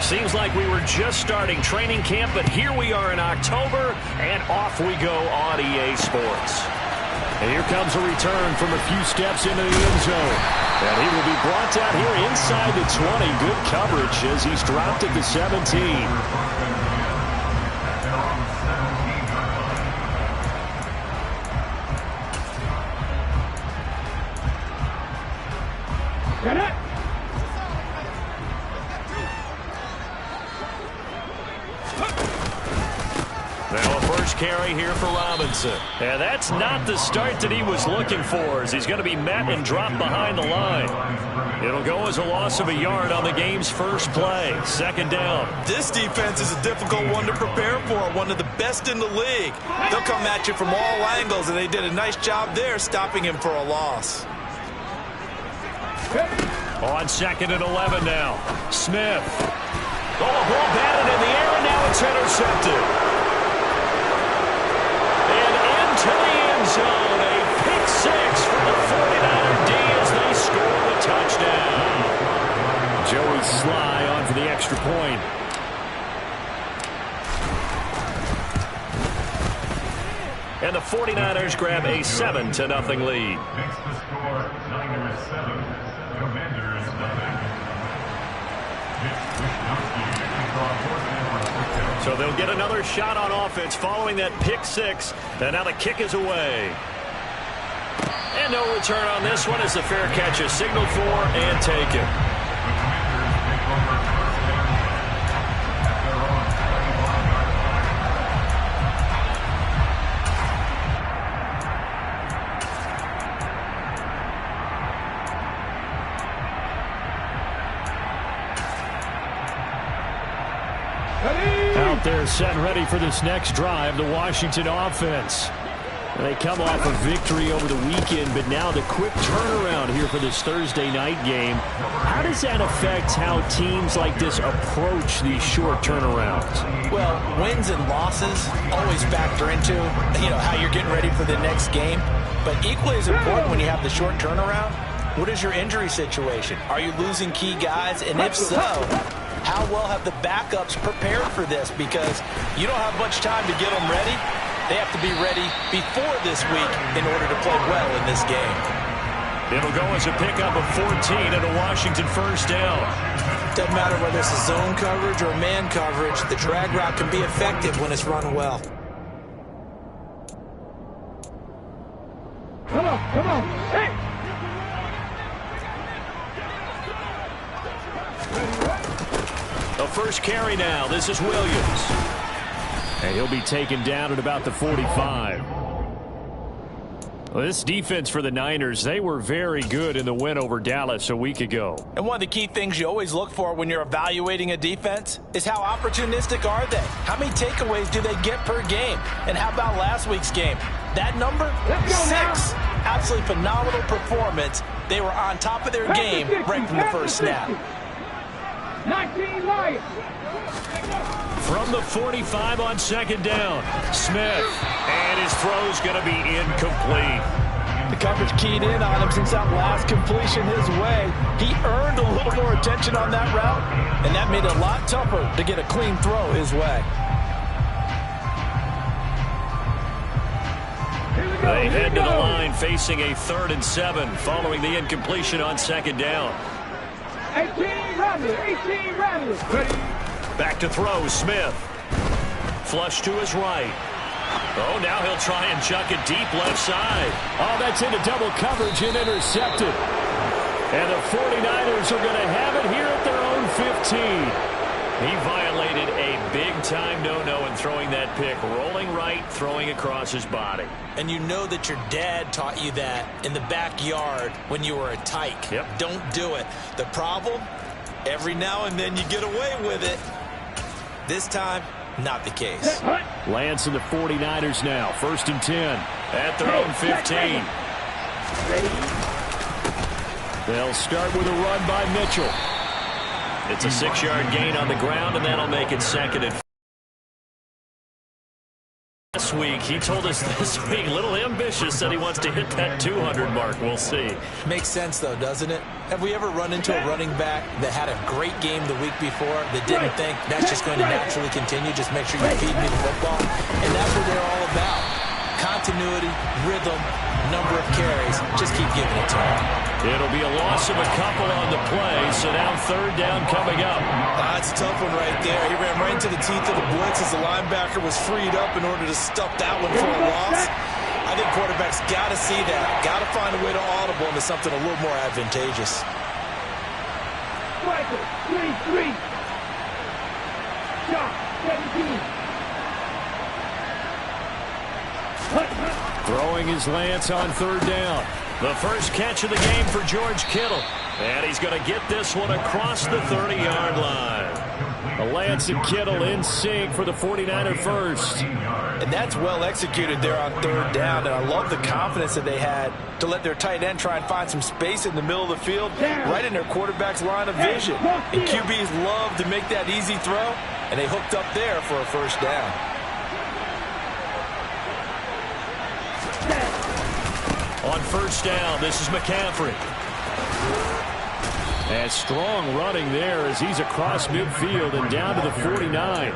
Seems like we were just starting training camp, but here we are in October, and off we go on EA Sports. And here comes a return from a few steps into the end zone. And he will be brought down here inside the 20. Good coverage as he's dropped at the 17. Now a first carry here for Robinson. And that's not the start that he was looking for, as he's going to be met and dropped behind the line. It'll go as a loss of a yard on the game's first play. Second down. This defense is a difficult one to prepare for, one of the best in the league. They'll come at you from all angles, and they did a nice job there stopping him for a loss. On second and 11 now. Smith. Oh, a ball batted in the air, and now it's intercepted. To the end zone, a pick six from the 49er D as they score the touchdown. Joey Sly on for the extra point. And the 49ers grab a 7-0 lead. Makes the score Niners 7, Commanders So they'll get another shot on offense following that pick six. And now the kick is away. And no return on this one as the fair catch is signaled for and taken. Out there set and ready for this next drive, the Washington offense. They come off a victory over the weekend, but now the quick turnaround here for this Thursday night game. How does that affect how teams like this approach these short turnarounds? Well, wins and losses always factor into, how you're getting ready for the next game. But equally as important when you have the short turnaround, what is your injury situation? Are you losing key guys? And if so, how well have the backups prepared for this? Because you don't have much time to get them ready. They have to be ready before this week in order to play well in this game. It'll go as a pickup of 14 and a Washington first down. Doesn't matter whether it's a zone coverage or man coverage, the drag route can be effective when it's run well. Come on, hey! The first carry now. This is Williams. And he'll be taken down at about the 45. Well, this defense for the Niners, they were very good in the win over Dallas a week ago. And one of the key things you always look for when you're evaluating a defense is how opportunistic are they? How many takeaways do they get per game? And how about last week's game? That number? 6. Absolutely phenomenal performance. They were on top of their game right from the first snap. 19 Lions. From the 45 on second down, Smith. And his throw's going to be incomplete. The coverage keyed in on him since that last completion his way. He earned a little more attention on that route, and that made it a lot tougher to get a clean throw his way. They head to the line facing a 3rd and 7 following the incompletion on second down. 18 Ramblers. Back to throw, Smith. Flush to his right. Oh, now he'll try and chuck it deep left side. Oh, that's into double coverage and intercepted. And the 49ers are going to have it here at their own 15. He violated a big-time no-no in throwing that pick. Rolling right, throwing across his body. And you know that your dad taught you that in the backyard when you were a tyke. Yep. Don't do it. The problem, every now and then you get away with it. This time, not the case. Lance and the 49ers now. 1st and 10. At their own 15. They'll start with a run by Mitchell. It's a 6-yard gain on the ground, and that'll make it 2nd and last week. He told us this week, a little ambitious, said he wants to hit that 200 mark. We'll see. Makes sense, though, doesn't it? Have we ever run into a running back that had a great game the week before that didn't think that's just going to naturally continue? Just make sure you feed me the football. And that's what they're all about. Continuity, rhythm, number of carries. Just keep giving it to him. It'll be a loss of a couple on the play, so now third down coming up. That's a tough one right there. He ran right into the teeth of the blitz as the linebacker was freed up in order to stuff that one for a loss. I think quarterbacks got to see that. Got to find a way to audible into something a little more advantageous. Striker, 3-3. Shot, 17. Throwing his lance on third down. The first catch of the game for George Kittle. And he's going to get this one across the 30-yard line. Lance and Kittle in sync for the 49er first. And that's well executed there on third down. And I love the confidence that they had to let their tight end try and find some space in the middle of the field, right in their quarterback's line of vision. And QBs love to make that easy throw, and they hooked up there for a first down. On first down, this is McCaffrey. And strong running there as he's across midfield and down to the 49.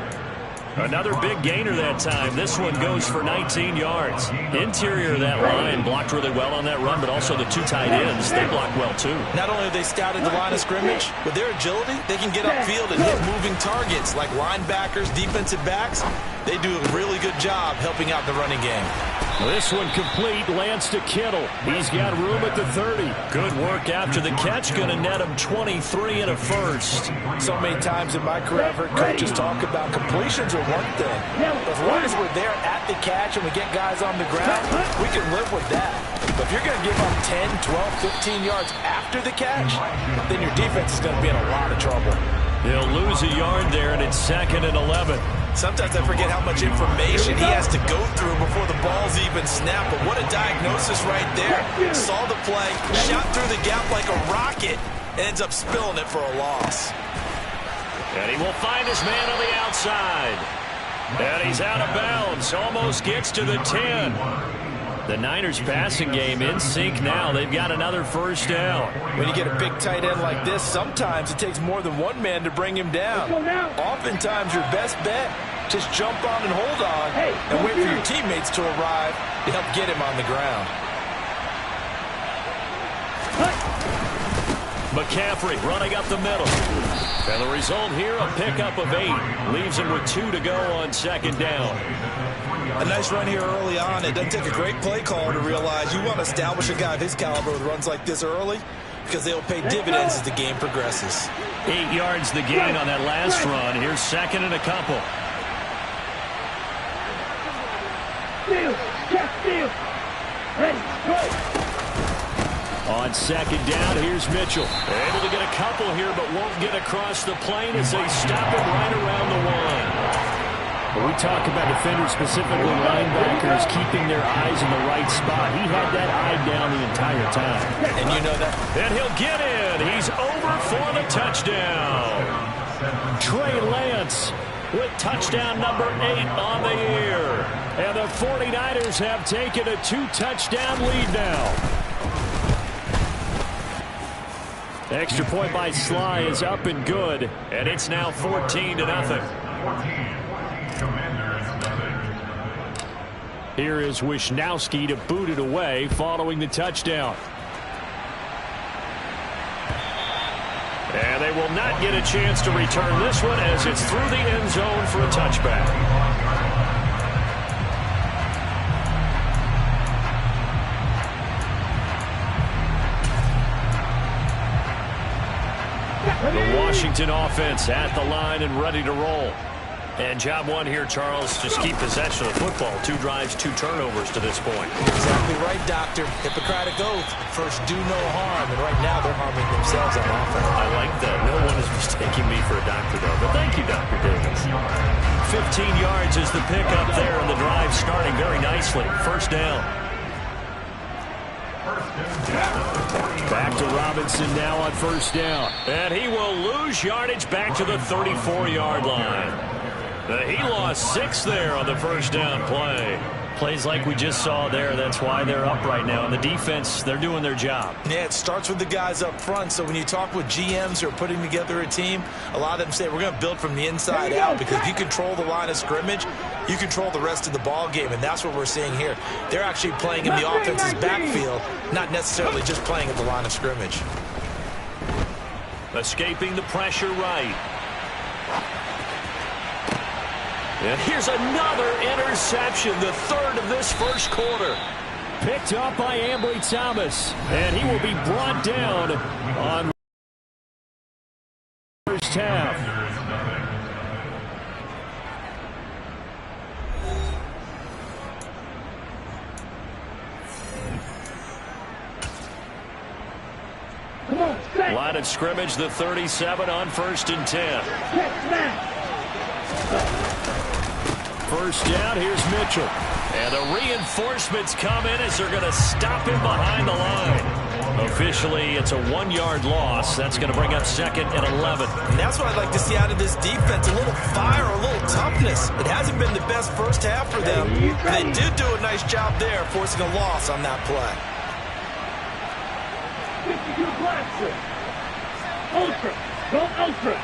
Another big gainer that time. This one goes for 19 yards. Interior of that line blocked really well on that run, but also the two tight ends, they blocked well too. Not only have they scouted the line of scrimmage, with their agility, they can get upfield and hit moving targets like linebackers, defensive backs. They do a really good job helping out the running game. This one complete. Lance to Kittle. He's got room at the 30. Good work after the catch. Going to net him 23 and a first. So many times in my career, I've heard coaches talk about completions are one thing. As long as we're there at the catch and we get guys on the ground, we can live with that. But if you're going to give up 10, 12, 15 yards after the catch, then your defense is going to be in a lot of trouble. He'll lose a yard there, and it's 2nd and 11. Sometimes I forget how much information he has to go through before the ball's even snapped. But what a diagnosis right there. Saw the play, shot through the gap like a rocket, and ends up spilling it for a loss. And he will find his man on the outside. And he's out of bounds. Almost gets to the 10. The Niners passing game in sync now. They've got another first down. When you get a big tight end like this, sometimes it takes more than one man to bring him down. Oftentimes, your best bet, just jump on and hold on and wait for your teammates to arrive to help get him on the ground. McCaffrey running up the middle. And the result here, a pickup of 8. Leaves him with 2 to go on second down. A nice run here early on. It doesn't take a great play caller to realize you want to establish a guy of his caliber with runs like this early because they'll pay dividends as the game progresses. 8 yards the gain on that last run. Here's 2nd and a couple. Steal, check, steal. Ready, go. On second down, here's Mitchell. Able to get a couple here, but won't get across the plane as they stop him right around the one. When we talk about defenders, specifically linebackers, keeping their eyes in the right spot. He had that eye down the entire time. And you know that. And he'll get in. He's over for the touchdown. Trey Lance with touchdown number 8 on the year. And the 49ers have taken a 2-touchdown lead now. Extra point by Sly is up and good. And it's now 14-0. Here is Wisnowski to boot it away following the touchdown. And they will not get a chance to return this one as it's through the end zone for a touchback. The Washington offense at the line and ready to roll. And job one here, Charles, just keep possession of the football. 2 drives, 2 turnovers to this point. Exactly right, Doctor. Hippocratic oath. First, do no harm. And right now, they're harming themselves on offense. I like that. No one is mistaking me for a doctor, though. But thank you, Dr. Davis. 15 yards is the pickup there, and the drive starting very nicely. First down. Back to Robinson now on first down. And he will lose yardage back to the 34-yard line. He lost 6 there on the first down play. Plays like we just saw there. That's why they're up right now. And the defense, they're doing their job. Yeah, it starts with the guys up front. So when you talk with GMs who are putting together a team, a lot of them say we're going to build from the inside out, because if you control the line of scrimmage, you control the rest of the ball game, and that's what we're seeing here. They're actually playing in the offense's backfield, not necessarily just playing at the line of scrimmage. Escaping the pressure right. And here's another interception, the 3rd of this first quarter. Picked up by Ambry Thomas, and he will be brought down on first half. Line of scrimmage, the 37 on 1st and 10. First down, here's Mitchell. And the reinforcements come in as they're going to stop him behind the line. Officially, it's a 1-yard loss. That's going to bring up 2nd and 11. And that's what I'd like to see out of this defense, a little fire, a little toughness. It hasn't been the best first half for them. They did do a nice job there, forcing a loss on that play. 52 blaster. Ultra. Go ultra.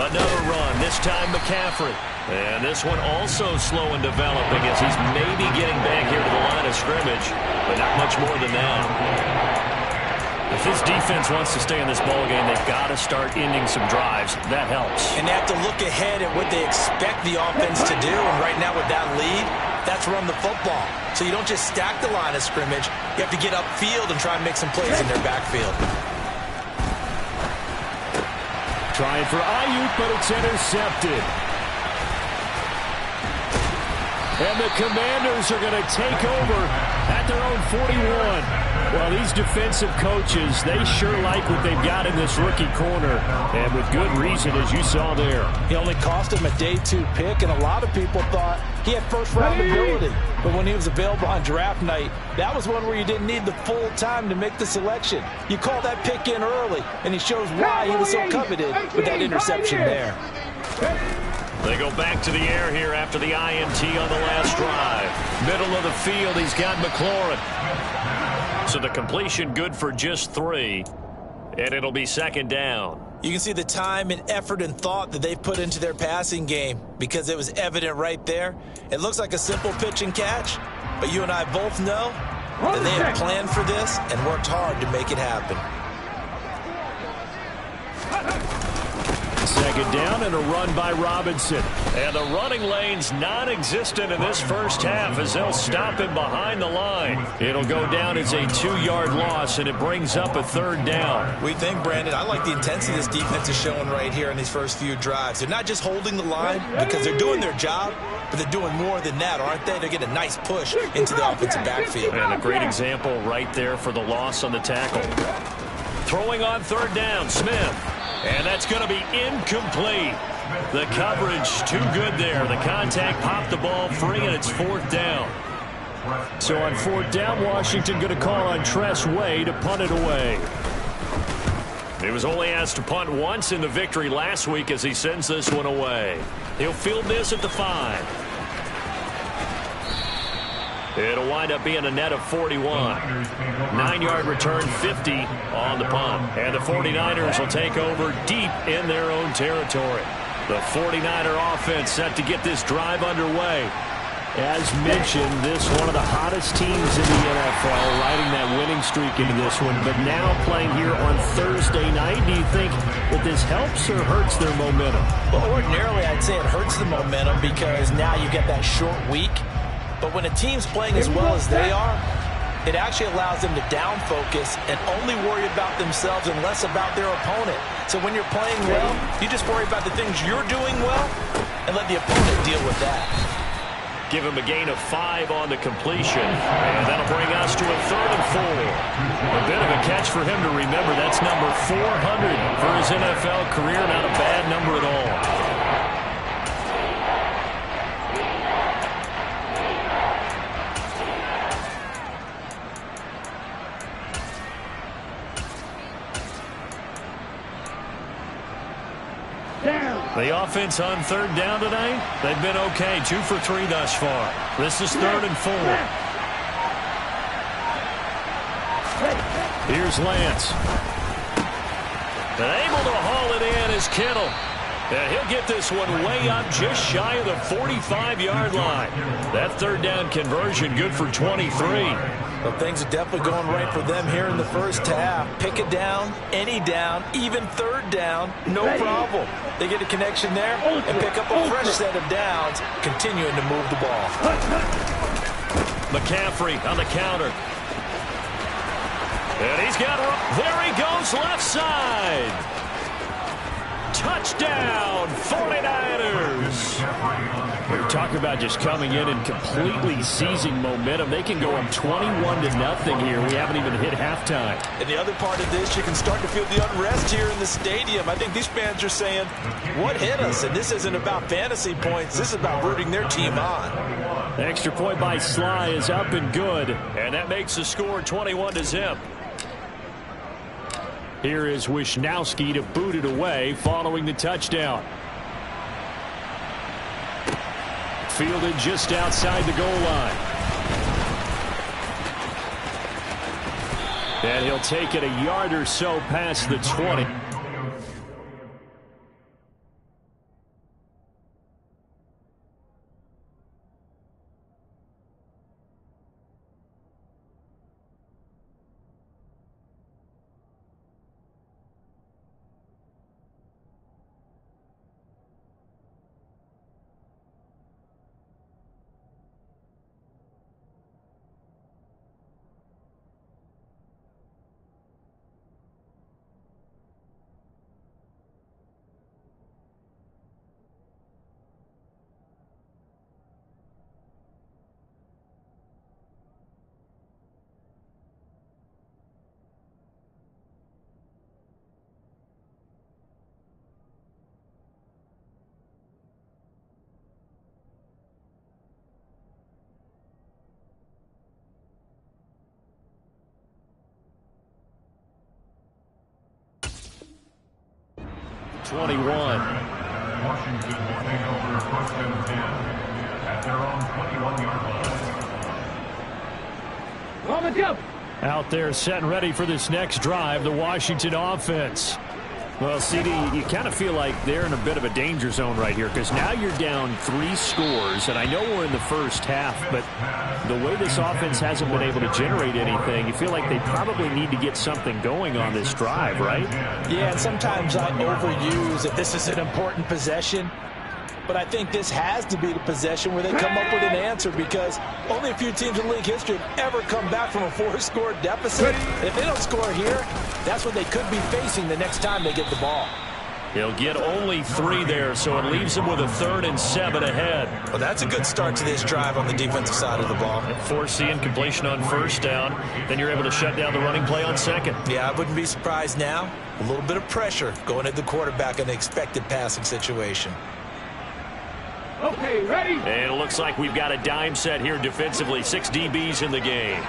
Another run, this time McCaffrey. And this one also slow in developing as he's maybe getting back here to the line of scrimmage, but not much more than that. If this defense wants to stay in this ballgame, they've got to start ending some drives. That helps. And they have to look ahead at what they expect the offense to do. And right now with that lead, that's run the football. So you don't just stack the line of scrimmage. You have to get upfield and try and make some plays in their backfield. Trying for Ayuk, but it's intercepted. And the Commanders are going to take over at their own 41. Well, these defensive coaches, they sure like what they've got in this rookie corner. And with good reason, as you saw there. He only cost him a day 2 pick, and a lot of people thought he had first-round ability. But when he was available on draft night, that was one where you didn't need the full time to make the selection. You call that pick in early, and he shows why he was so coveted with that interception there. They go back to the air here after the INT on the last drive. Middle of the field, he's got McLaurin. So the completion good for just 3, and it'll be 2nd down. You can see the time and effort and thought that they've put into their passing game because it was evident right there. It looks like a simple pitch and catch, but you and I both know that they have planned for this and worked hard to make it happen. 2nd down and a run by Robinson. And the running lane's non-existent in this first half as they'll stop him behind the line. It'll go down as a 2-yard loss, and it brings up a 3rd down. We think, Brandon, I like the intensity this defense is showing right here in these first few drives. They're not just holding the line because they're doing their job, but they're doing more than that, aren't they? They're getting a nice push into the offensive backfield. And a great example right there for the loss on the tackle. Throwing on 3rd down, Smith. And that's going to be incomplete. The coverage too good there. The contact popped the ball free, and it's 4th down. So on 4th down, Washington going to call on Tress Way to punt it away. He was only asked to punt once in the victory last week as he sends this one away. He'll field this at the 5. It'll wind up being a net of 41. 9-yard return, 50 on the punt. And the 49ers will take over deep in their own territory. The 49er offense set to get this drive underway. As mentioned, this one of the hottest teams in the NFL, riding that winning streak into this one. But now playing here on Thursday night, do you think that this helps or hurts their momentum? Well, ordinarily, I'd say it hurts the momentum because now you get that short week. But when a team's playing as well as they are, it actually allows them to down focus and only worry about themselves and less about their opponent. So when you're playing well, you just worry about the things you're doing well and let the opponent deal with that. Give him a gain of 5 on the completion, and that'll bring us to a 3rd and 4. A bit of a catch for him to remember. That's number 400 for his NFL career. Not a bad number at all. The offense on third down tonight, they've been okay. 2 for 3 thus far. This is 3rd and 4. Here's Lance. And able to haul it in is Kittle. And he'll get this one way up just shy of the 45-yard line. That third down conversion good for 23. Well, things are definitely going right for them here in the first half. Pick it down, any down, even third down, no problem. They get a connection there and pick up a fresh set of downs, continuing to move the ball. McCaffrey on the counter. And he's got, there he goes, left side. Touchdown, 49ers. We're talking about just coming in and completely seizing momentum. They can go up 21-0 here. We haven't even hit halftime. And the other part of this, you can start to feel the unrest here in the stadium. I think these fans are saying, what hit us? And this isn't about fantasy points. This is about rooting their team on. The extra point by Sly is up and good. And that makes the score 21-0. Here is Wisnowski to boot it away following the touchdown. Fielded just outside the goal line. And he'll take it a yard or so past the 20. Washington will take over 1st and 10 at their own 21-yard line. Out there set and ready for this next drive, the Washington offense. Well, CD, you kind of feel like they're in a bit of a danger zone right here because now you're down 3 scores, and I know we're in the first half, but the way this offense hasn't been able to generate anything, you feel like they probably need to get something going on this drive, right? Yeah, and sometimes I overuse that this is an important possession. But I think this has to be the possession where they come up with an answer because only a few teams in league history have ever come back from a 4-score deficit. And if they don't score here, that's what they could be facing the next time they get the ball. He'll get only 3 there, so it leaves them with a 3rd and 7 ahead. Well, that's a good start to this drive on the defensive side of the ball. Force the incompletion on 1st down. Then you're able to shut down the running play on 2nd. Yeah, I wouldn't be surprised now. A little bit of pressure going at the quarterback in an expected passing situation. Okay, ready? And it looks like we've got a dime set here defensively. 6 DBs in the game.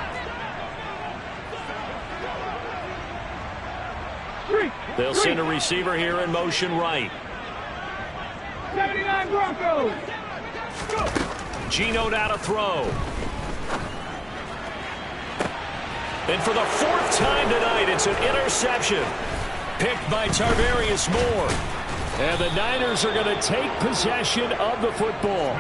They'll send a receiver here in motion right. 79 Broncos. Go. Gino now to throw. And for the 4th time tonight, it's an interception. Picked by Tarvarius Moore. And the Niners are going to take possession of the football.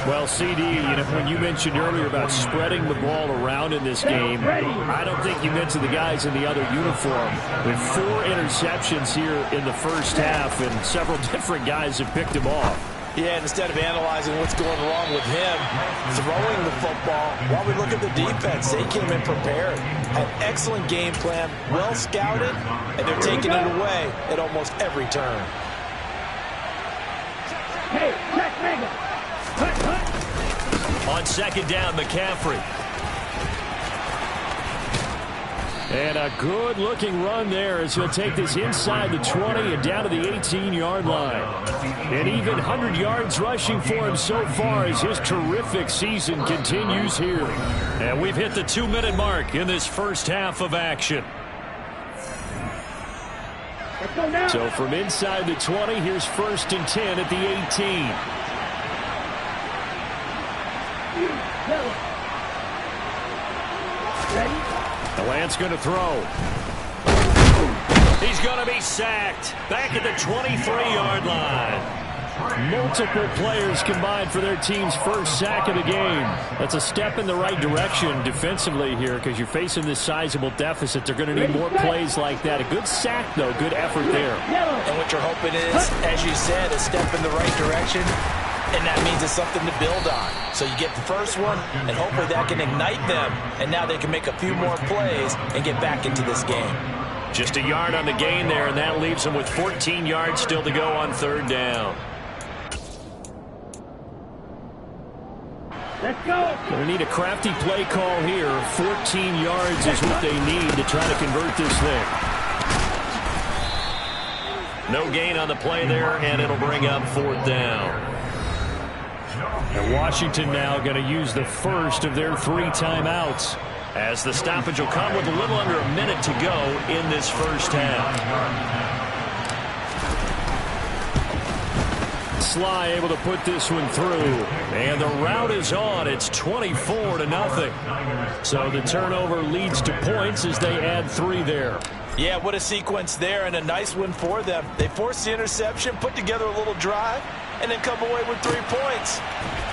Well, CD, when you mentioned earlier about spreading the ball around in this game, I don't think you mentioned the guys in the other uniform. With 4 interceptions here in the first half, and several different guys have picked him off. Yeah, and instead of analyzing what's going wrong with him, throwing the football, while we look at the defense, they came in prepared. Had excellent game plan, well scouted, and they're taking it away at almost every turn. Hey, check Mega. On 2nd down, McCaffrey. And a good-looking run there as he'll take this inside the 20 and down to the 18-yard line. And even 100 yards rushing for him so far as his terrific season continues here. And we've hit the 2-minute mark in this first half of action. Let's go now. So from inside the 20, here's 1st and 10 at the 18. Ready? The Lance going to throw. He's going to be sacked back at the 23-yard line. Multiple players combined for their team's first sack of the game. That's a step in the right direction defensively here because you're facing this sizable deficit. They're going to need more plays like that. A good sack, though. Good effort there. And what you're hoping is, as you said, a step in the right direction. And that means it's something to build on. So you get the first one, and hopefully that can ignite them. And now they can make a few more plays and get back into this game. Just a yard on the gain there, and that leaves them with 14 yards still to go on 3rd down. Let's go. Going to need a crafty play call here. 14 yards is what they need to try to convert this thing. No gain on the play there, and it'll bring up 4th down. And Washington now going to use the first of their 3 timeouts. As the stoppage will come with a little under a minute to go in this first half. Sly able to put this one through. And the route is on. It's 24-0. So the turnover leads to points as they add 3 there. Yeah, what a sequence there, and a nice one for them. They forced the interception, put together a little drive, and then come away with 3 points.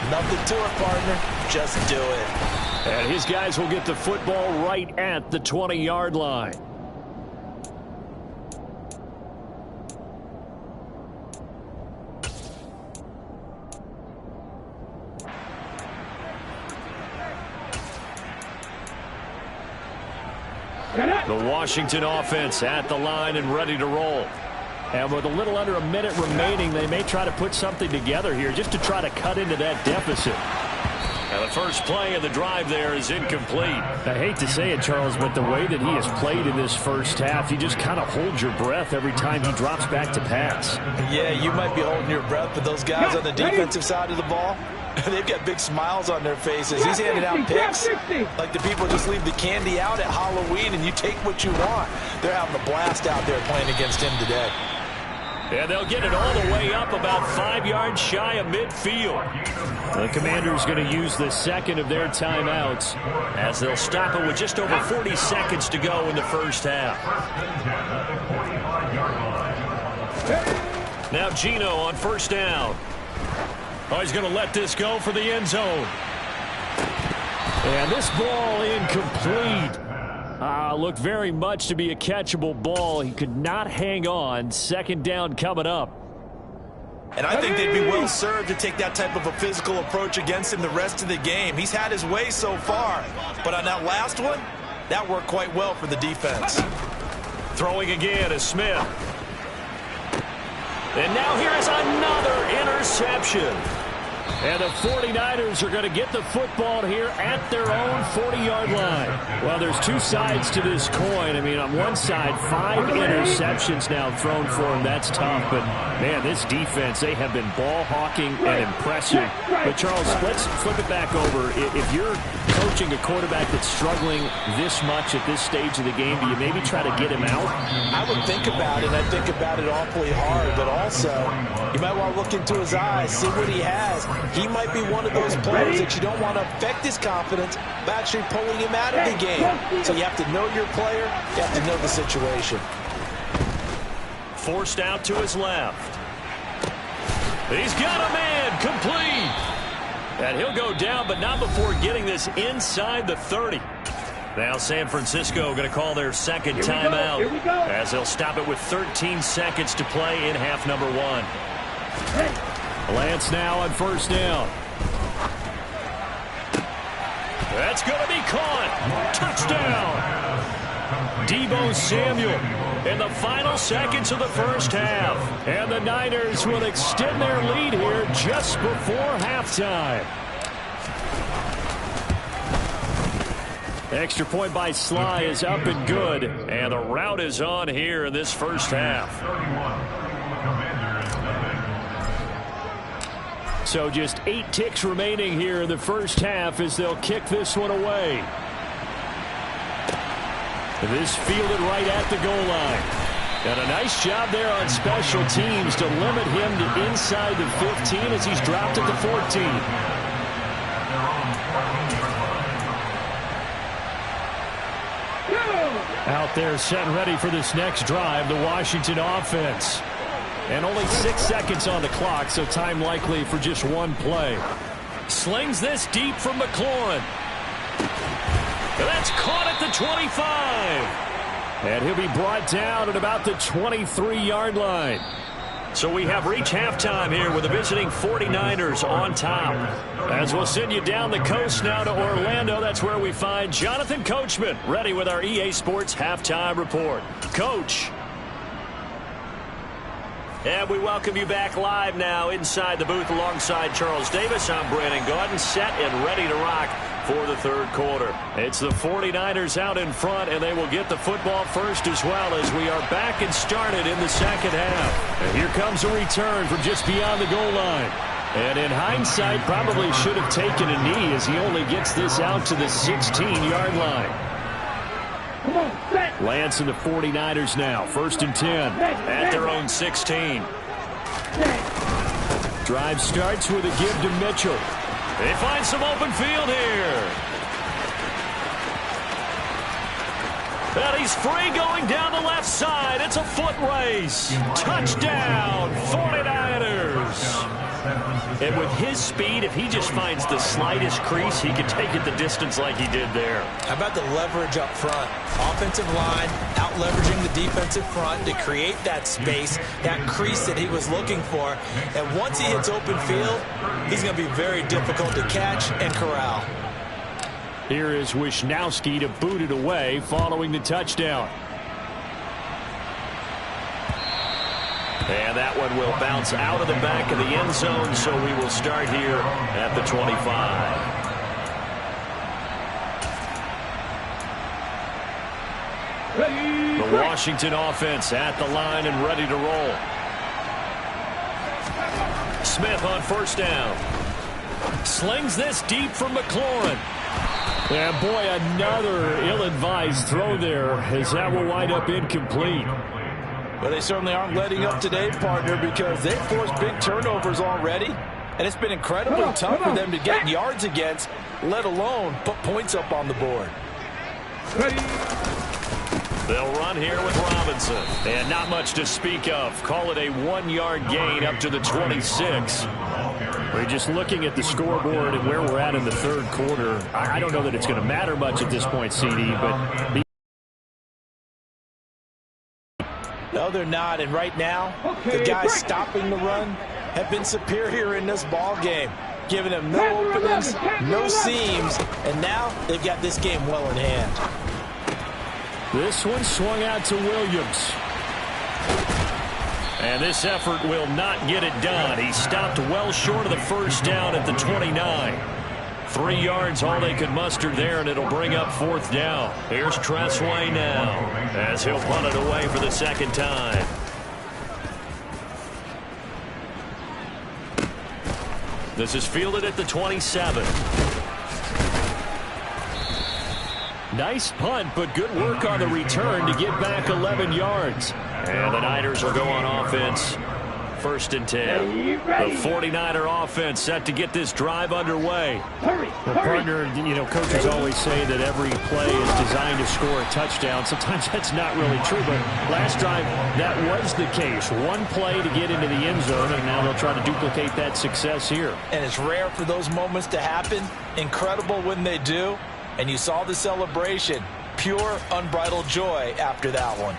Nothing to it, partner. Just do it. And his guys will get the football right at the 20-yard line. The Washington offense at the line and ready to roll. And with a little under a minute remaining, they may try to put something together here just to try to cut into that deficit. And the first play of the drive there is incomplete. I hate to say it, Charles, but the way that he has played in this first half, you just kind of hold your breath every time he drops back to pass. Yeah, you might be holding your breath, but those guys on the defensive side of the ball, they've got big smiles on their faces. He's handing out picks like the people just leave the candy out at Halloween and you take what you want. They're having a blast out there playing against him today. And they'll get it all the way up about 5 yards shy of midfield. The Commanders going to use the second of their timeouts as they'll stop it with just over 40 seconds to go in the first half. Now Gino on 1st down. Oh, he's going to let this go for the end zone. And this ball incomplete. Looked very much to be a catchable ball. He could not hang on. 2nd down coming up. And I think they'd be well served to take that type of a physical approach against him the rest of the game. He's had his way so far, but on that last one, that worked quite well for the defense. Throwing again is Smith. And now here is another interception. And the 49ers are going to get the football here at their own 40-yard line. Well, there's 2 sides to this coin. I mean, on one side, 5 interceptions now thrown for them. That's tough. But, man, this defense, they have been ball hawking and impressive. But, Charles, let's flip it back over. If you're coaching a quarterback that's struggling this much at this stage of the game, do you maybe try to get him out? I would think about it. I think about it awfully hard. But also, you might want to look into his eyes, see what he has. He might be one of those players that you don't want to affect his confidence by actually pulling him out of the game. So you have to know your player. You have to know the situation. Forced out to his left. He's got a man complete. And he'll go down, but not before getting this inside the 30. Now San Francisco going to call their 2nd timeout as they'll stop it with 13 seconds to play in half number 1. Lance now on 1st down. That's going to be caught. Touchdown. Deebo Samuel in the final seconds of the first half. And the Niners will extend their lead here just before halftime. Extra point by Sly is up and good. And the route is on here in this first half. So just 8 ticks remaining here in the first half as they'll kick this one away. This fielded right at the goal line. And a nice job there on special teams to limit him to inside the 15 as he's dropped at the 14. Out there set and ready for this next drive, the Washington offense. And only 6 seconds on the clock, so time likely for just one play. Slings this deep from McLaurin. That's caught at the 25. And he'll be brought down at about the 23-yard line. So we have reached halftime here with the visiting 49ers on top. As we'll send you down the coast now to Orlando, that's where we find Jonathan Coachman ready with our EA Sports halftime report. Coach. And we welcome you back live now inside the booth alongside Charles Davis. I'm Brandon Gaudin, set and ready to rock for the third quarter. It's the 49ers out in front, and they will get the football first as well as we are back and started in the second half. And here comes a return from just beyond the goal line. And in hindsight, probably should have taken a knee as he only gets this out to the 16-yard line. Lance and the 49ers now, 1st and 10. At their own 16. Drive starts with a give to Mitchell. They find some open field here. And he's free going down the left side. It's a foot race. Touchdown, 49ers. And with his speed, if he just finds the slightest crease, he can take it the distance like he did there. How about the leverage up front? Offensive line out leveraging the defensive front to create that space, that crease that he was looking for. And once he hits open field, he's going to be very difficult to catch and corral. Here is Wisnowski to boot it away following the touchdown. And that one will bounce out of the back of the end zone, so we will start here at the 25. The Washington offense at the line and ready to roll. Smith on first down. Slings this deep from McLaurin. And boy, another ill-advised throw there as that will wind up incomplete. Well, they certainly aren't letting up today, partner, because they've forced big turnovers already. And it's been incredibly tough for them to get yards against, let alone put points up on the board. They'll run here with Robinson. And not much to speak of. Call it a 1-yard gain up to the 26. We're just looking at the scoreboard and where we're at in the third quarter. I don't know that it's going to matter much at this point, CD, but... No, they're not. And right now, the guys stopping the run have been superior in this ball game, giving them no openings, no seams, and now they've got this game well in hand. This one swung out to Williams. And this effort will not get it done. He stopped well short of the first down at the 29. 3 yards all they could muster there, and it'll bring up 4th down. Here's Tressway now as he'll punt it away for the second time. This is fielded at the 27. Nice punt, but good work on the return to get back 11 yards. And the Niners will go on offense. 1st and 10. The 49er offense set to get this drive underway. Well, partner, coaches always say that every play is designed to score a touchdown. Sometimes that's not really true, but last drive, that was the case. One play to get into the end zone, and now they'll try to duplicate that success here. And it's rare for those moments to happen. Incredible when they do. And you saw the celebration. Pure, unbridled joy after that one.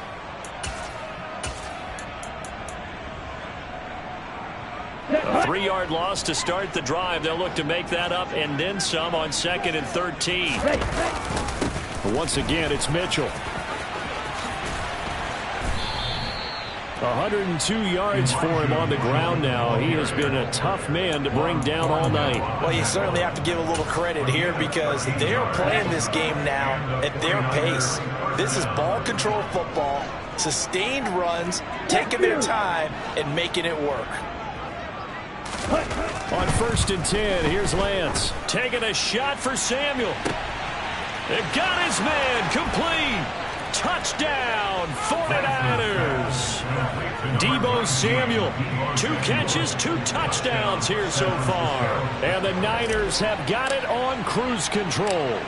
A 3-yard loss to start the drive. They'll look to make that up and then some on 2nd and 13. But once again, it's Mitchell. 102 yards for him on the ground now. He has been a tough man to bring down all night. Well, you certainly have to give a little credit here because they're playing this game now at their pace. This is ball control football, sustained runs, taking their time and making it work. On 1st and 10, here's Lance. Taking a shot for Samuel. It got his man complete. Touchdown, 49ers. Deebo Samuel, 2 catches, 2 touchdowns here so far. And the Niners have got it on cruise control.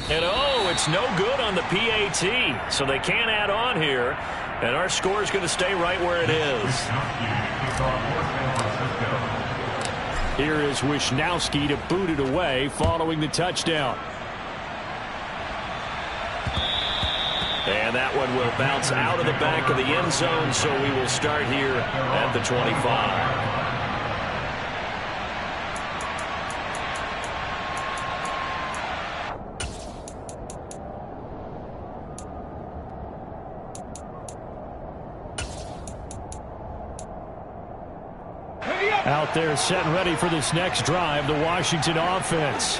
And oh, it's no good on the PAT, so they can't add on here. And our score is going to stay right where it is. Here is Wisnowski to boot it away following the touchdown. And that one will bounce out of the back of the end zone, so we will start here at the 25. Out there set and ready for this next drive, the Washington offense.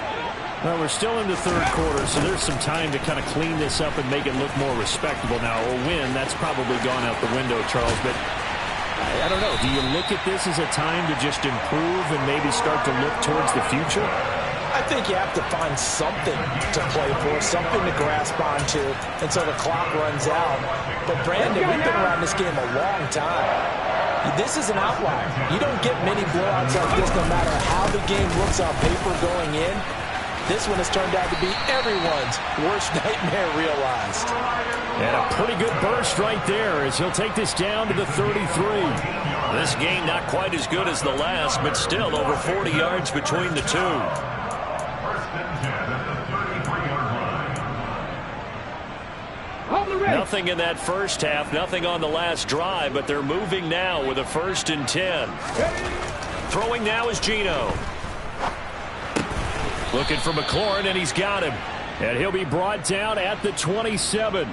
Well, we're still in the third quarter, so there's some time to kind of clean this up and make it look more respectable. Now, a win, that's probably gone out the window, Charles, but I don't know. Do you look at this as a time to just improve and maybe start to look towards the future? I think you have to find something to play for, something to grasp onto until the clock runs out. But, Brandon, we've been around this game a long time. This is an outlier. You don't get many blowouts like this no matter how the game looks on paper going in. This one has turned out to be everyone's worst nightmare realized. And a pretty good burst right there as he'll take this down to the 33. This game not quite as good as the last, but still over 40 yards between the two. Nothing in that first half, nothing on the last drive, but they're moving now with a 1st and 10. Throwing now is Geno. Looking for McLaurin, and he's got him. And he'll be brought down at the 27.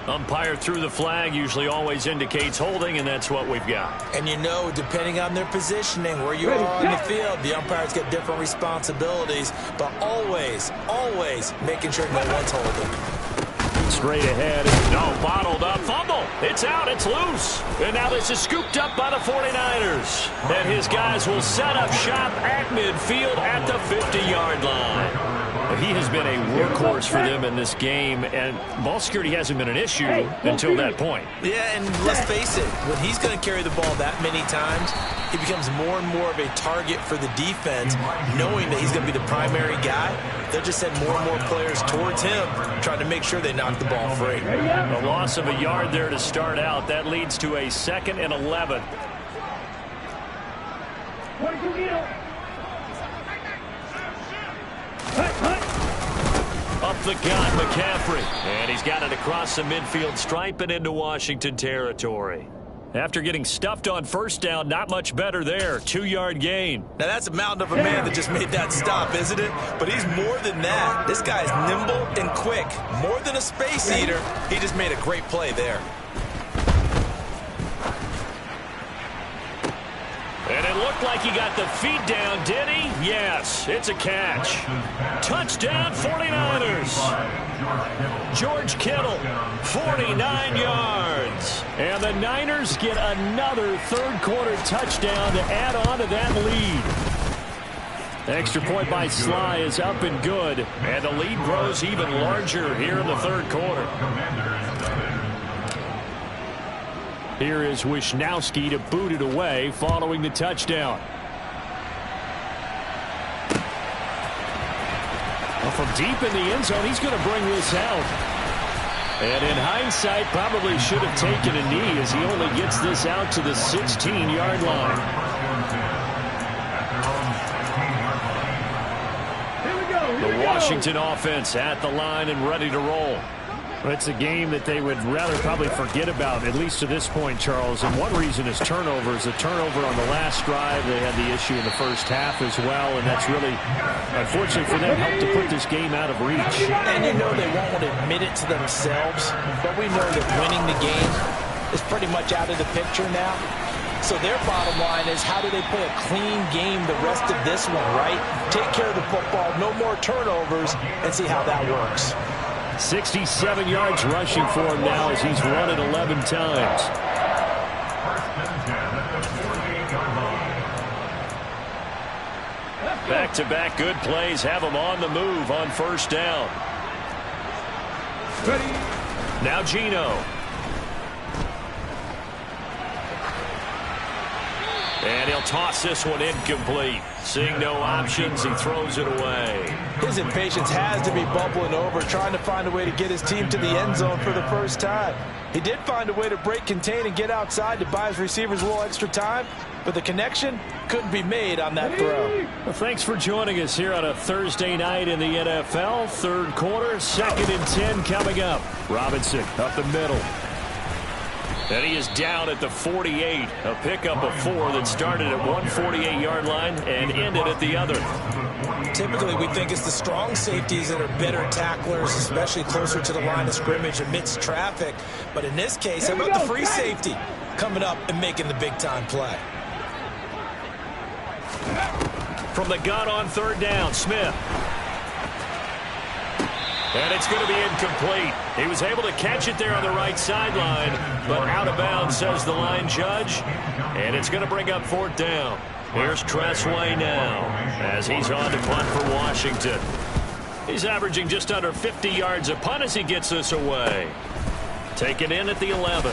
Umpire threw the flag, usually always indicates holding, and that's what we've got. And you know, depending on their positioning, where you are on the field, the umpires get different responsibilities, but always, always making sure no one's holding. Straight ahead. No, bottled up. Fumble. It's out. It's loose. And now this is scooped up by the 49ers. And his guys will set up shop at midfield at the 50-yard line. He has been a workhorse for them in this game, and ball security hasn't been an issue until that point. Yeah, and let's face it, when he's going to carry the ball that many times, he becomes more and more of a target for the defense, knowing that he's going to be the primary guy. They'll just send more and more players towards him, trying to make sure they knock the ball free. A loss of a yard there to start out. That leads to a 2nd and 11. Up the gut, McCaffrey. And he's got it across the midfield stripe and into Washington territory. After getting stuffed on 1st down, not much better there. 2-yard gain. Now, that's a mountain of a man that just made that stop, isn't it? But he's more than that. This guy's nimble and quick. More than a space eater. He just made a great play there. And it looked like he got the feet down, did he? Yes, it's a catch. Touchdown, 49ers. George Kittle, 49 yards. And the Niners get another third-quarter touchdown to add on to that lead. Extra point by Sly is up and good. And the lead grows even larger here in the third quarter. Here is Wisnowski to boot it away following the touchdown. Well, from deep in the end zone, he's going to bring this out. And in hindsight, probably should have taken a knee as he only gets this out to the 16-yard line. The Washington offense at the line and ready to roll. It's a game that they would rather probably forget about, at least to this point, Charles. And one reason is turnovers. A turnover on the last drive. They had the issue in the first half as well, and that's really, unfortunately for them, helped to put this game out of reach. And you know they won't want to admit it to themselves, but we know that winning the game is pretty much out of the picture now. So their bottom line is, how do they play a clean game the rest of this one, right? Take care of the football, no more turnovers, and see how that works. 67 yards rushing for him now as he's run it 11 times. Back-to-back good plays have him on the move on 1st down. Ready. Now Gino. And he'll toss this one incomplete. Seeing no options, he throws it away. His impatience has to be bubbling over, trying to find a way to get his team to the end zone for the first time. He did find a way to break contain and get outside to buy his receivers a little extra time, but the connection couldn't be made on that throw. Well, thanks for joining us here on a Thursday night in the NFL. Third quarter, 2nd and 10 coming up. Robinson up the middle. And he is down at the 48. A pickup of 4 that started at one 48-yard line and ended at the other. Typically, we think it's the strong safeties that are better tacklers, especially closer to the line of scrimmage amidst traffic. But in this case, how about the free safety coming up and making the big-time play? From the gun on 3rd down, Smith. And it's going to be incomplete. He was able to catch it there on the right sideline, but out of bounds, says the line judge. And it's going to bring up 4th down. Here's Tressway now as he's on to punt for Washington. He's averaging just under 50 yards a punt as he gets this away. Taken in at the 11.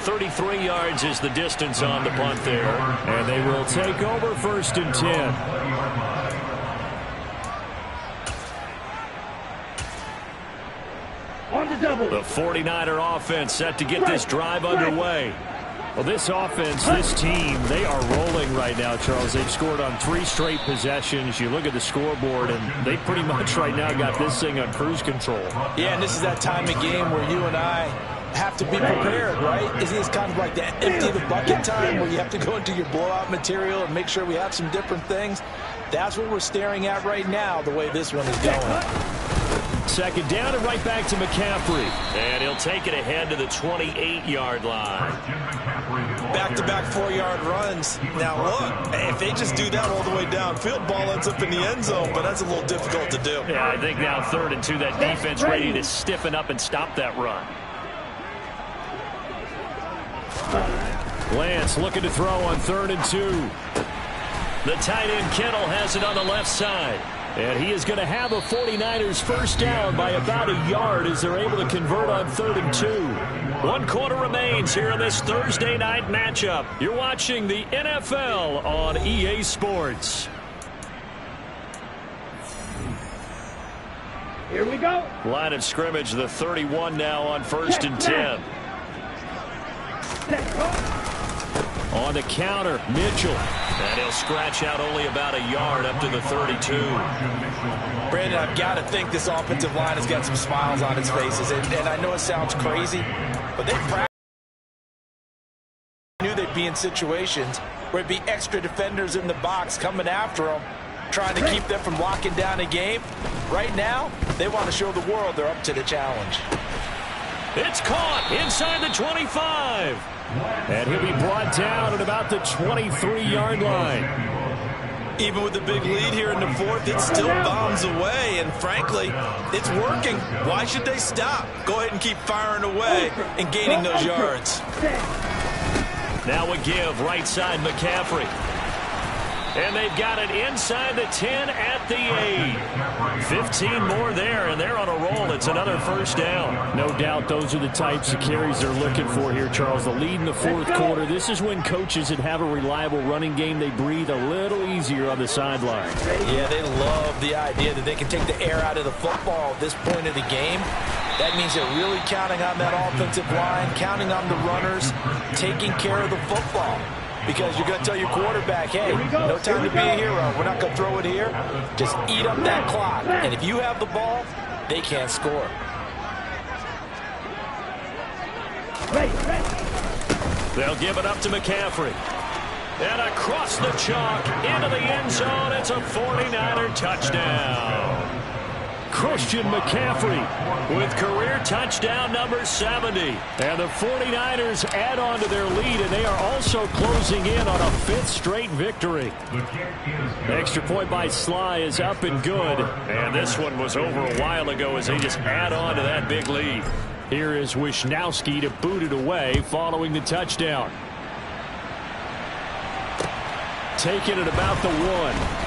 33 yards is the distance on the punt there. And they will take over 1st and 10. The 49er offense set to get this drive underway. Well, this offense, this team, they are rolling right now, Charles. They've scored on 3 straight possessions. You look at the scoreboard, and they pretty much right now got this thing on cruise control. Yeah, and this is that time of game where you and I have to be prepared, right? Isn't this kind of like that empty the bucket time where you have to go into your blowout material and make sure we have some different things? That's what we're staring at right now, the way this one is going. 2nd down and right back to McCaffrey. And he'll take it ahead to the 28-yard line. Back-to-back 4-yard runs. Now, look, if they just do that all the way downfield, ball ends up in the end zone, but that's a little difficult to do. Yeah, I think now 3rd and 2, that defense ready to stiffen up and stop that run. Lance looking to throw on 3rd and 2. The tight end Kittle has it on the left side. And he is going to have a 49ers first down by about a yard as they're able to convert on 3rd and 2. 1 quarter remains here in this Thursday night matchup. You're watching the NFL on EA Sports. Here we go. Line of scrimmage, the 31 now on 1st and 10. On the counter, Mitchell. And he'll scratch out only about a yard up to the 32. Brandon, I've got to think this offensive line has got some smiles on its faces. And I know it sounds crazy, but they knew they'd be in situations where it'd be extra defenders in the box coming after them, trying to keep them from locking down a game. Right now, they want to show the world they're up to the challenge. It's caught inside the 25. And he'll be brought down at about the 23-yard line. Even with the big lead here in the 4th, it still bombs away. And frankly, it's working. Why should they stop? Go ahead and keep firing away and gaining those yards. Now a give right side McCaffrey. And they've got it inside the 10 at the 8. 15 more there, and they're on a roll. It's another first down. No doubt those are the types of carries they're looking for here, Charles. The lead in the 4th quarter. This is when coaches that have a reliable running game, they breathe a little easier on the sideline. Yeah, they love the idea that they can take the air out of the football at this point of the game. That means they're really counting on that offensive line, counting on the runners, taking care of the football. Because you're going to tell your quarterback, hey, no time to be a hero. We're not going to throw it here. Just eat up that clock. And if you have the ball, they can't score. They'll give it up to McCaffrey. And across the chalk into the end zone. It's a 49er touchdown. Christian McCaffrey with career touchdown number 70. And the 49ers add on to their lead, and they are also closing in on a 5th straight victory. Extra point by Sly is up and good. And this one was over a while ago as they just add on to that big lead. Here is Wisnowski to boot it away following the touchdown. Taken at about the 1.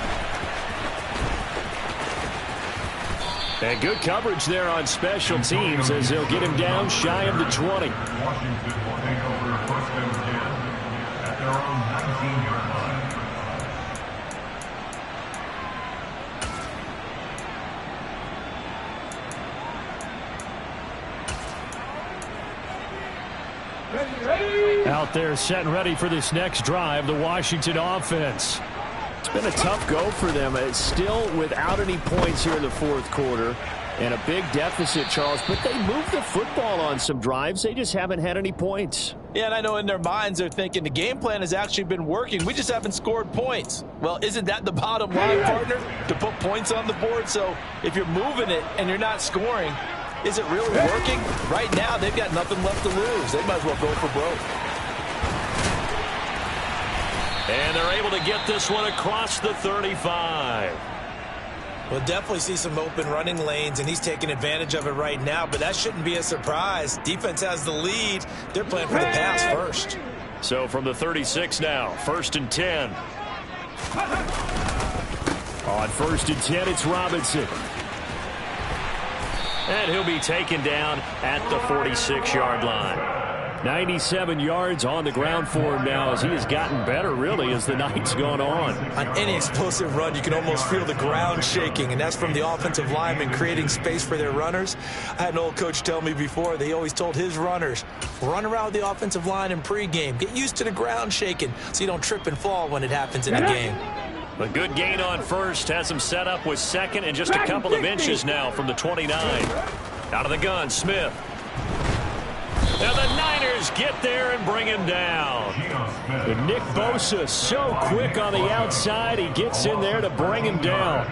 And good coverage there on special teams as they'll get him down shy of the 20. Washington will take over first and 10 at their own 19-yard line. Out there set and ready for this next drive, the Washington offense. It's been a tough go for them. It's still without any points here in the fourth quarter. And a big deficit, Charles. But they moved the football on some drives. They just haven't had any points. Yeah, and I know in their minds they're thinking the game plan has actually been working. We just haven't scored points. Well, isn't that the bottom line, partner? To put points on the board. So if you're moving it and you're not scoring, is it really working? Right now, they've got nothing left to lose. They might as well go for broke. And they're able to get this one across the 35. We'll definitely see some open running lanes, and he's taking advantage of it right now, but that shouldn't be a surprise. Defense has the lead. They're playing for the pass first. So from the 36 now, 1st and 10. On 1st and 10, it's Robinson. And he'll be taken down at the 46-yard line. 97 yards on the ground for him now as he has gotten better, really, as the night's gone on. On any explosive run, you can almost feel the ground shaking, and that's from the offensive linemen creating space for their runners. I had an old coach tell me before, they always told his runners, run around the offensive line in pregame. Get used to the ground shaking so you don't trip and fall when it happens in the game. A good gain on first has him set up with second and just a couple of inches now from the 29. Out of the gun, Smith. Now the Niners get there and bring him down. And Nick Bosa so quick on the outside. He gets in there to bring him down.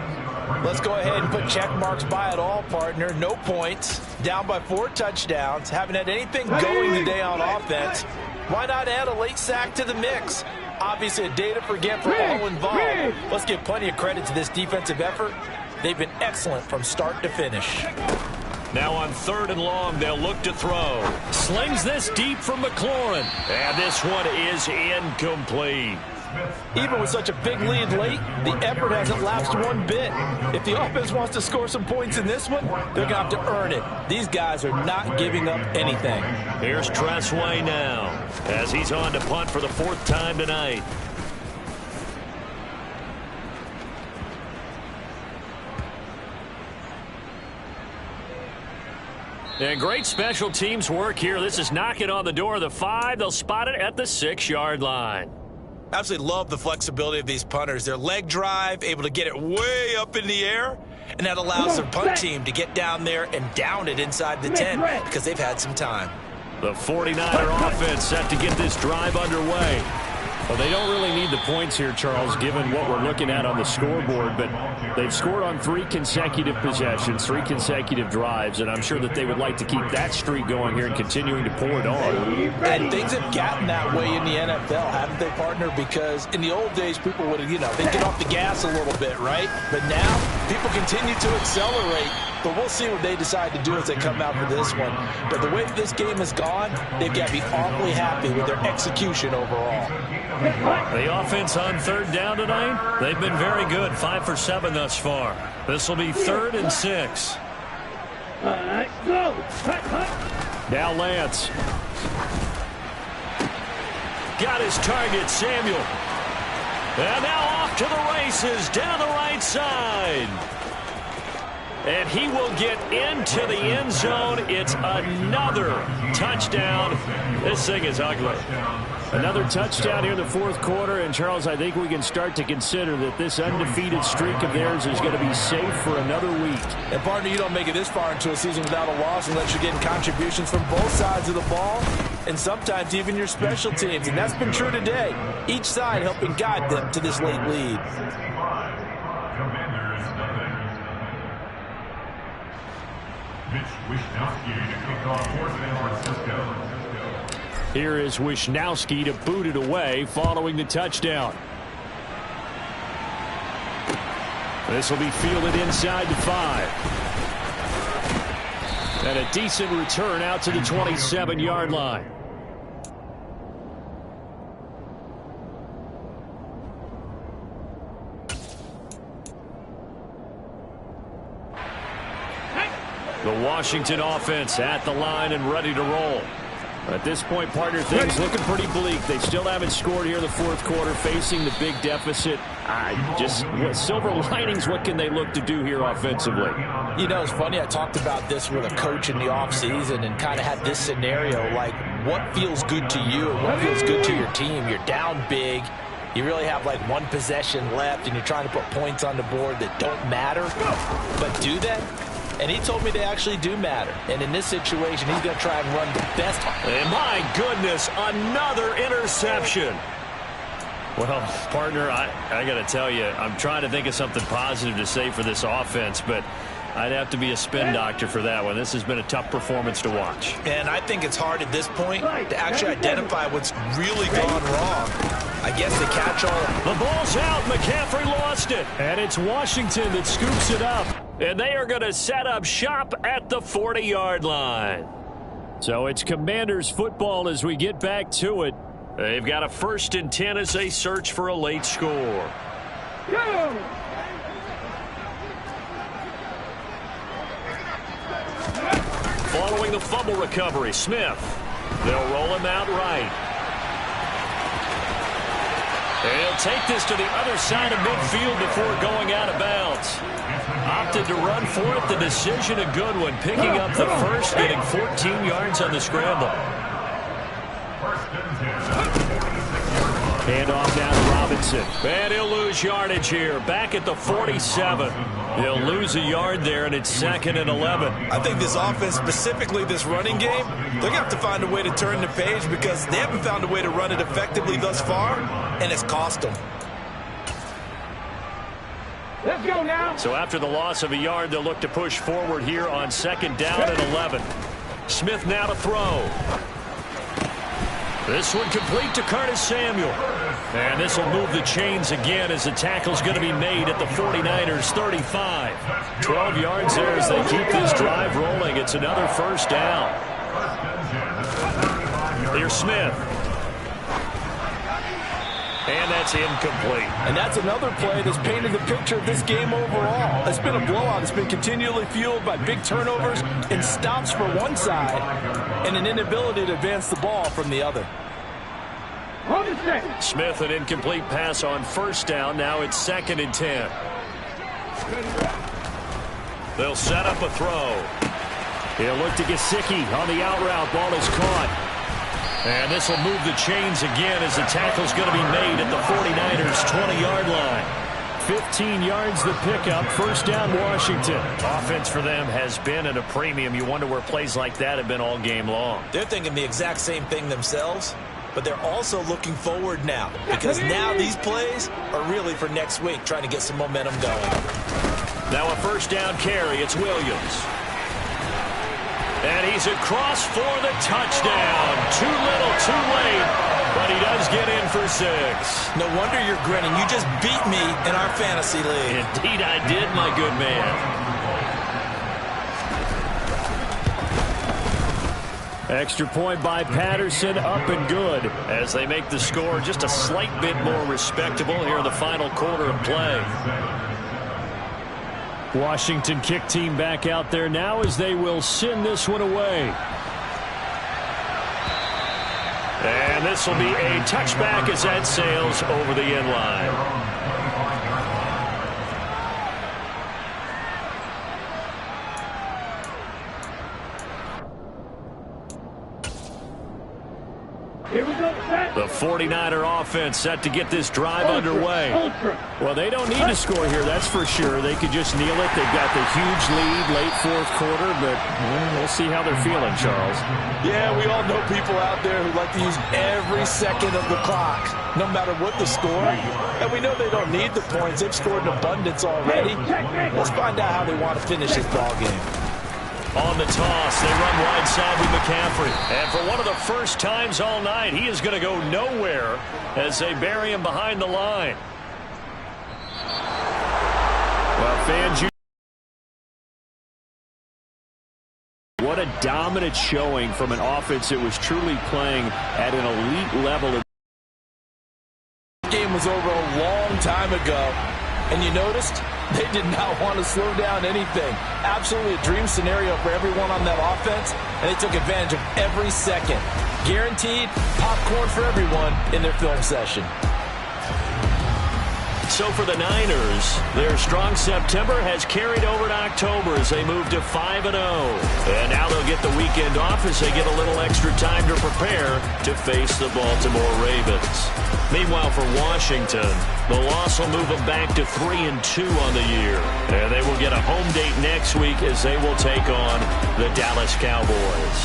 Let's go ahead and put check marks by it all, partner. No points. Down by 4 touchdowns. Haven't had anything going today on offense. Why not add a late sack to the mix? Obviously a day to forget for all involved. Let's give plenty of credit to this defensive effort. They've been excellent from start to finish. Now on 3rd and long, they'll look to throw. Slings this deep from McLaurin. And this one is incomplete. Even with such a big lead late, the effort hasn't lapsed one bit. If the offense wants to score some points in this one, they're going to have to earn it. These guys are not giving up anything. Here's Tressway now as he's on to punt for the 4th time tonight. And great special teams work here. This is knocking on the door of the 5. They'll spot it at the 6-yard line. Absolutely love the flexibility of these punters. Their leg drive, able to get it way up in the air, and that allows their punt team to get down there and down it inside the 10 because they've had some time. The 49er offense set to get this drive underway. Well, they don't really need the points here, Charles, given what we're looking at on the scoreboard, but they've scored on 3 consecutive possessions, 3 consecutive drives, and I'm sure that they would like to keep that streak going here and continuing to pour it on. And things have gotten that way in the NFL, haven't they, partner? Because in the old days, people would have, they'd get off the gas a little bit, right? But now, people continue to accelerate. But we'll see what they decide to do as they come out for this one. But the way this game has gone, they've got to be awfully happy with their execution overall. The offense on 3rd down tonight, they've been very good, 5 for 7 thus far. This will be 3rd and 6. Go. Now Lance. Got his target, Samuel. And now off to the races down the right side. And he will get into the end zone. It's another touchdown. This thing is ugly. Another touchdown here in the 4th quarter. And, Charles, I think we can start to consider that this undefeated streak of theirs is going to be safe for another week. And, partner, you don't make it this far into a season without a loss unless you're getting contributions from both sides of the ball and sometimes even your special teams. And that's been true today. Each side helping guide them to this late lead. Here is Wisnowski to boot it away following the touchdown. This will be fielded inside the 5. And a decent return out to the 27-yard line. The Washington offense at the line and ready to roll. At this point, partner, things looking pretty bleak. They still haven't scored here in the fourth quarter, facing the big deficit. Silver linings, what can they look to do here offensively? You know, it's funny. I talked about this with a coach in the offseason and kind of had this scenario, like what feels good to you and what feels good to your team. You're down big. You really have like one possession left, and you're trying to put points on the board that don't matter. But do they? And he told me they actually do matter. And in this situation, he's going to try and run the best. And my goodness, another interception. Well, partner, I got to tell you, I'm trying to think of something positive to say for this offense, but I'd have to be a spin doctor for that one. This has been a tough performance to watch. And I think it's hard at this point to actually identify what's really gone wrong. I guess they catch all. The ball's out. McCaffrey lost it. And it's Washington that scoops it up. And they are going to set up shop at the 40-yard line. So it's Commanders football as we get back to it. They've got a 1st and 10 as they search for a late score. Go! Following the fumble recovery, Smith. They'll roll him out right. And he'll take this to the other side of midfield before going out of bounds. Opted to run for it. The decision a good one. Picking up the first, getting 14 yards on the scramble. Hand off now to Robinson. And he'll lose yardage here. Back at the 47. He'll lose a yard there, and it's 2nd and 11. I think this offense, specifically this running game, they're going to have to find a way to turn the page because they haven't found a way to run it effectively thus far, and it's cost them. Let's go now. So after the loss of a yard, they'll look to push forward here on 2nd down and 11. Smith now to throw. This one complete to Curtis Samuel. And this will move the chains again as the tackle's going to be made at the 49ers 35. 12 yards there as they keep this drive rolling. It's another 1st down. Here's Smith. And that's incomplete. And that's another play that's painted the picture of this game overall. It's been a blowout. It's been continually fueled by big turnovers and stops for one side and an inability to advance the ball from the other. Smith, an incomplete pass on 1st down. Now it's 2nd and 10. They'll set up a throw. He'll look to Gesicki on the out route. Ball is caught. And this will move the chains again as the tackle's going to be made at the 49ers 20-yard line. 15 yards the pickup. 1st down Washington. Offense for them has been at a premium. You wonder where plays like that have been all game long. They're thinking the exact same thing themselves, but they're also looking forward now because now these plays are really for next week, trying to get some momentum going. Now a 1st down carry. It's Williams. And he's across for the touchdown. Too little, too late. But he does get in for 6. No wonder you're grinning. You just beat me in our fantasy league. Indeed I did, my good man. Extra point by Patterson, up and good. As they make the score just a slight bit more respectable here in the final quarter of play. Washington kick team back out there now as they will send this one away. And this will be a touchback as that sails over the end line. Here we go, set. The 49er offense set to get this drive underway. Well, they don't need to score here, that's for sure. They could just kneel it. They've got the huge lead late 4th quarter, but we'll see how they're feeling, Charles. Yeah, we all know people out there who like to use every second of the clock, no matter what the score. And we know they don't need the points. They've scored in abundance already. Let's find out how they want to finish this ball game. On the toss, they run wide side with McCaffrey. And for one of the first times all night, he is going to go nowhere as they bury him behind the line. Well, fans, what a dominant showing from an offense that was truly playing at an elite level. The game was over a long time ago. And you noticed they did not want to slow down anything. Absolutely a dream scenario for everyone on that offense, and they took advantage of every second. Guaranteed popcorn for everyone in their film session. So for the Niners, their strong September has carried over to October as they move to 5-0. And now they'll get the weekend off as they get a little extra time to prepare to face the Baltimore Ravens. Meanwhile, for Washington, the loss will move them back to 3-2 on the year. And they will get a home date next week as they will take on the Dallas Cowboys.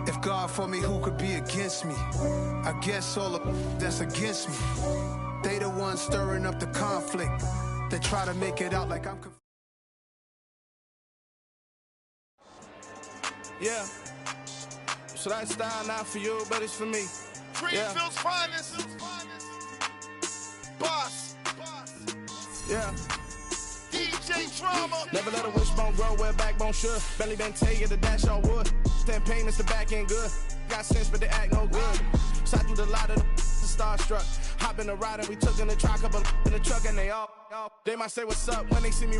If God for me, who could be against me? I guess all of that's against me. They the ones stirring up the conflict. They try to make it out like I'm Yeah. So that style not for you, but it's for me. Greenfield's finest. Boss. Yeah. DJ Drama. Never let a wishbone grow where backbone should. Belly been tell you the dash on wood. Stand pain is the back end good. Got sense, but they act no good. Shot through the lot of the starstruck. Hop in the ride and we took in the truck, couple in the truck, and they all they might say what's up when they see me.